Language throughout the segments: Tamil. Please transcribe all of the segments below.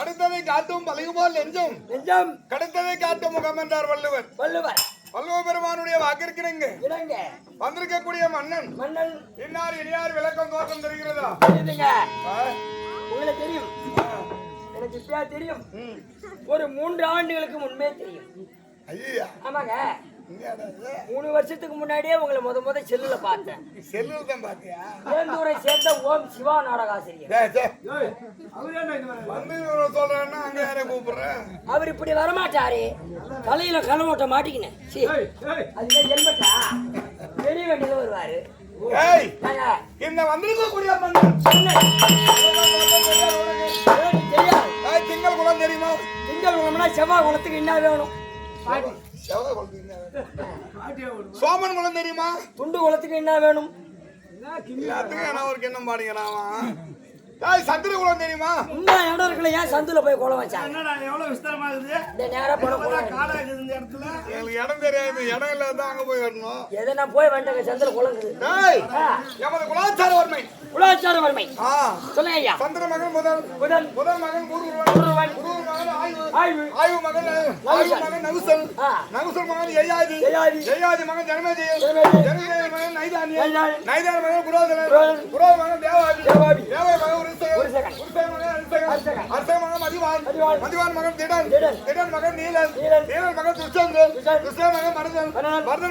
அடுத்ததை காட்டும் பழகுபோல் நெஞ்சம் நெஞ்சம் கடத்ததை காட்டும் முகம் என்றார் வள்ளுவர். வள்ளுவ பெருமானுடைய வாக்கிற்கிறங்க வந்திருக்கக்கூடிய மன்னன் இன்னார் இனியார் விளக்கம் தோற்றம் தெரிகிறதா? உங்களுக்கு தெரியும், எனக்கு இப்பயா தெரியும். ஒரு 3 ஆண்டுகளுக்கு முன்பே தெரியும். ஐயா ஆமாங்க, 3 வருஷத்துக்கு முன்னாடியே உங்களை முத செல்லுல பார்த்தேன். செல்லுல தான் பாத்தியா? வேந்தூரை சேர்ந்த ஓம் சிவா நாடகாசிரியர். வந்து சொல்றேன்னா அங்க யாரை கூப்பிடுறேன்? அவர் இப்படி வரமாட்டாரு, தலையில கலமோட்ட மாட்டிக்கினேன். அதுல ஜென்மட்டா பெரிய வண்டியில வருவாரு. இந்த வந்திருக்கக்கூடிய மன்னன் திங்கள் குளம் தெரியுமா? திங்கள் குளம்னா செவ்வாய் குளத்துக்கு என்ன வேணும்? சோமன் குளம் தெரியுமா? துண்டு குளத்துக்கு என்ன வேணும்? ஒரு கிண்ணம் பாடிக்கிறான். சந்திர குளம் தெரியுமா? இந்த இடம் இருக்குல்ல, ஏன் சந்துல போய் குளம் வச்சா? எவ்வளவு விஸ்தாரமா இருக்குது. இந்த நேரா போன இந்த இடத்துல எனக்கு இடம் தெரியாது, இடம் இல்லாத அங்க போய் வரணும். எதை நான் போய் வந்துட்டேங்க, சந்திர குளம் இருக்குது. நமது குலாச்சார வறுமை சொல்லுங்க ஐயா. சந்திர மகன் முதல் மகன் மகன் ஆய்வு மகன் நகுசல் மகன் யயாதி மகன் ஜனமேஜய மகன் நைதானிய மகன் புரோதன மகன் தேவாதி மகன் மகன் மதிவான் மகன் திடன் மகன் நீலன் மகன் துஷ்டன் மகன் மருதன்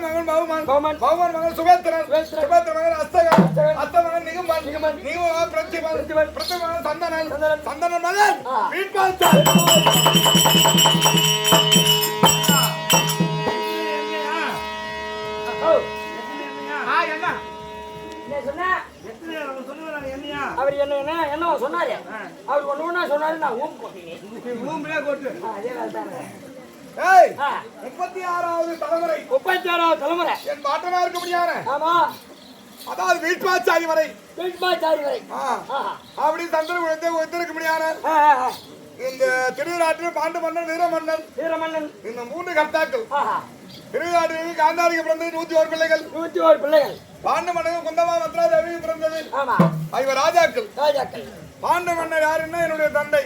மகன் பௌமன் மகன் சுபேத்திரன் மகன் அஸ்த மகன் நிகுமன் பிரத்திமன் மகன் சந்தனன் மகன் வீட்பால் அவர் என்ன சொன்னாரு? அவர் ஒண்ணு சொன்னாரு, நான் ஊம் போட்டேன். 36வது தலைமுறை. 36வது தலைமுறை என் பாட்டனா இருக்க முடியாது. ஆமா, அதாவது வீட்பாச்சாரி வரை அப்படி சந்திரகுலத்தை ஒத்திருக்க முடியாது. இந்த திருவிழாற்றில் பாண்டு மன்னன் வீரமன்னன் இந்த 3 கர்த்தாக்கள். திருவிழாற்றில் காந்தாரிக்கு பிறந்தது 101 பிள்ளைகள். பாண்டு மன்னன் குந்தமா மத்ராதேவி பிறந்தது. இவர் ராஜாக்கள். பாண்டு மன்னர் யாருன்னா என்னுடைய தந்தை.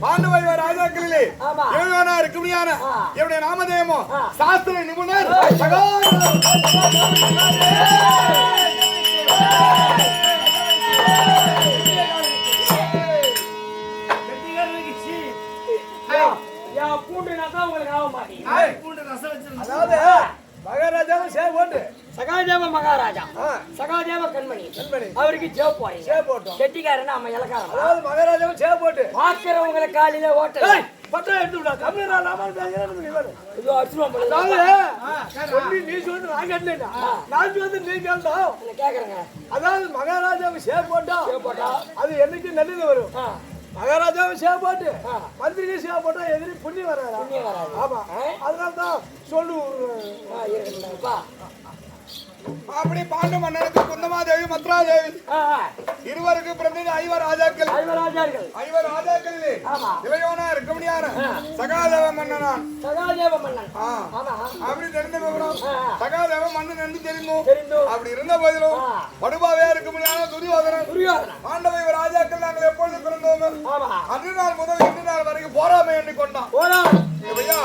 பாண்டு வைவர் ராஜாக்களிலே எழுவானா இருக்க முடியாது. என்னுடைய நாமதேயமோ சாஸ்திர நிபுணர். சகாதேவ மகாராஜா சகாதேவ கண்மணி அவருக்கு சேவ் போட்டோம். கெட்டிக்காரன் நம்ம இலக்காரம். அதாவது மகாராஜாவும் சேவ் போட்டு பாக்குறவங்களை காலையில ஓட்ட பத்திரம் எடுத்து விடா. தமிழ் கேக்குறேங்க. அதாவது மகாராஜாவும் சேவ் போட்டா அது என்னைக்கு நல்லது வரும். மகாராஜாவும் சேவ் போட்டு மந்திரிக்கு சேவ் போட்டா எதிரி புண்ணியம் வராது. ஆமா, அதனால்தான் சொல்லு. அப்படி பாண்டு மன்னனுக்கு குந்தமாதேவி மற்ற மத்ராதேவி இருவருக்கு பிறந்தது ஐவர் ராஜாக்கள். ஐவர் ராஜாக்களிலே இளையோனா இருக்க முடியாது சகாதேவ மன்னனான். அப்படி தெரிந்த விவரம் சகாதேவ மன்னன் என்று தெரிந்தோம். அப்படி இருந்த போதிலும் படுபாவே இருக்க முடியாத துரியோதனன் பாண்டவ ராஜாக்கள் நாங்கள் எப்பொழுது பிறந்தோம் அன்று நாள் முதல் இன்று நாள் வரைக்கும் போராமை எண்ணி கொண்டான். ஐயா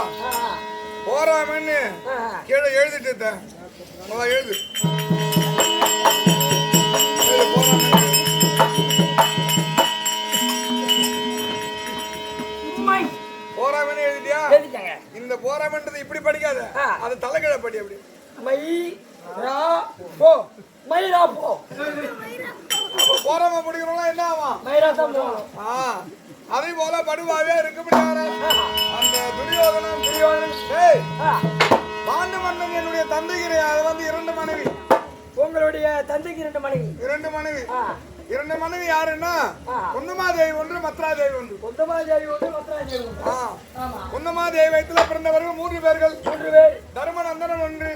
போராமன்னு கீழே எழுதிட்டு எழுது போராமன்னு எழுதிட்டியா? இந்த போராமன்றது இப்படி படிக்காத, அது தலைகீழ படி. அப்படி போராம படிக்கணும்னா என்ன ஆகும்? அதே போல படுவாவே இருக்க முடியாது அந்த துரியோதனன். பாண்டு மன்னன் என்னுடைய தந்தைக்கு அது வந்து 2 மனைவி. உங்களுடைய தந்தைக்கு 2 மனைவி. 2 மனைவி. 2 மனைவி யாருன்னா குந்தமாதேவி ஒன்று, மத்ராதேவி ஒன்று. குந்தமாதேவி ஒன்று, மத்ராதேவி ஒன்று. குந்தமாதேவி வயிற்றுல பிறந்தவர்கள் 3 பேர்கள். 3 பேர். தர்மநந்தனன் ஒன்று,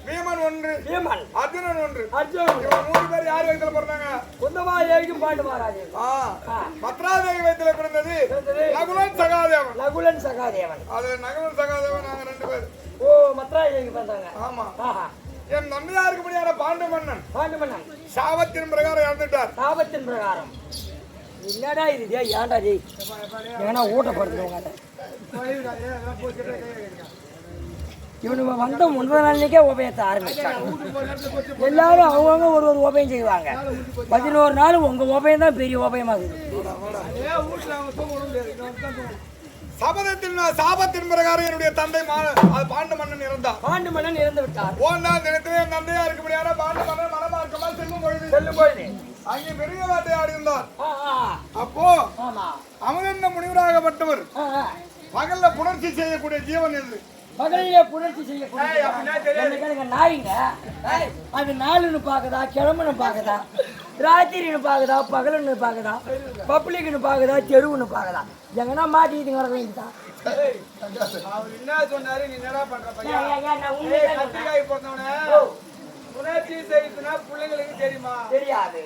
பீமன் ஒன்று, அர்ஜுனன் ஒன்று. இவங்க 3 பேர் யார் வயிற்றுல பிறந்தாங்க? குந்தமாதேவிக்கும் பாண்டு மகாராஜேவி. மத்ராதேவி வயிற்றுல பிறந்தது நகுலன் சகாதேவன். நகுலன் சகாதேவன். அது நகுலன் சகாதேவன் நாங்க 2 பேர். ஓ மத்ராதேவிக்கு பிறந்தாங்க. ஆமா. என் நம்பியாருக்கு முடியாத பாண்டு மன்னன் சாபத்தின் பிரகாரம் இறந்துட்டார். சாபத்தின் பிரகாரம் என்னடா இது? ஏன்டா ஜெய் ஏன்னா ஊட்டப்படுத்துவாங்க. இவனுங்க வந்த 1 நாளைக்கே உபயத்தை ஆரம்பிச்சாங்க. எல்லாரும் அவங்கவுங்க ஒரு உபயம் செய்வாங்க. 11 நாள் உங்க உபயம் தான் பெரிய உபயமாகுது. சாபத்தின் பிரகாரம் என்னுடைய தந்தை பாண்டு மன்னன் இறந்தார். பாண்டு மன்னன் இறந்து விட்டார். 1ஆம் தினத்திலே என் தந்தையா இருக்க முடியாத பாண்டு மன்னன் மனமார்க்கமா செல்லும் பொழுது அங்கே பெரிய வேட்டையாடி இருந்தார். அப்போ அமகண்ட முனிவராகப்பட்டவர் பகல்ல புணர்ச்சி செய்யக்கூடிய ஜீவன் என்று பகலிலே புணர்ச்சி செய்யக்கூடிய நாய்ங்க. அது நாளுன்னு பாக்குதா, கிழமன்னு பாக்குதா, ராத்திரின்னு பாக்குதா, பகலுன்னு பாக்குதா, பப்ளிக்னு பாக்குதா, தெருவுன்னு பாக்குதா, எங்கன்னா மாட்டிக்கிட்டு கிடக்குதான். என்ன சொன்னாரு? நீ என்னடா பண்ற பையன்? புணர்ச்சி செய்யுதுன்னா பிள்ளைங்களுக்கு தெரியுமா? தெரியாது.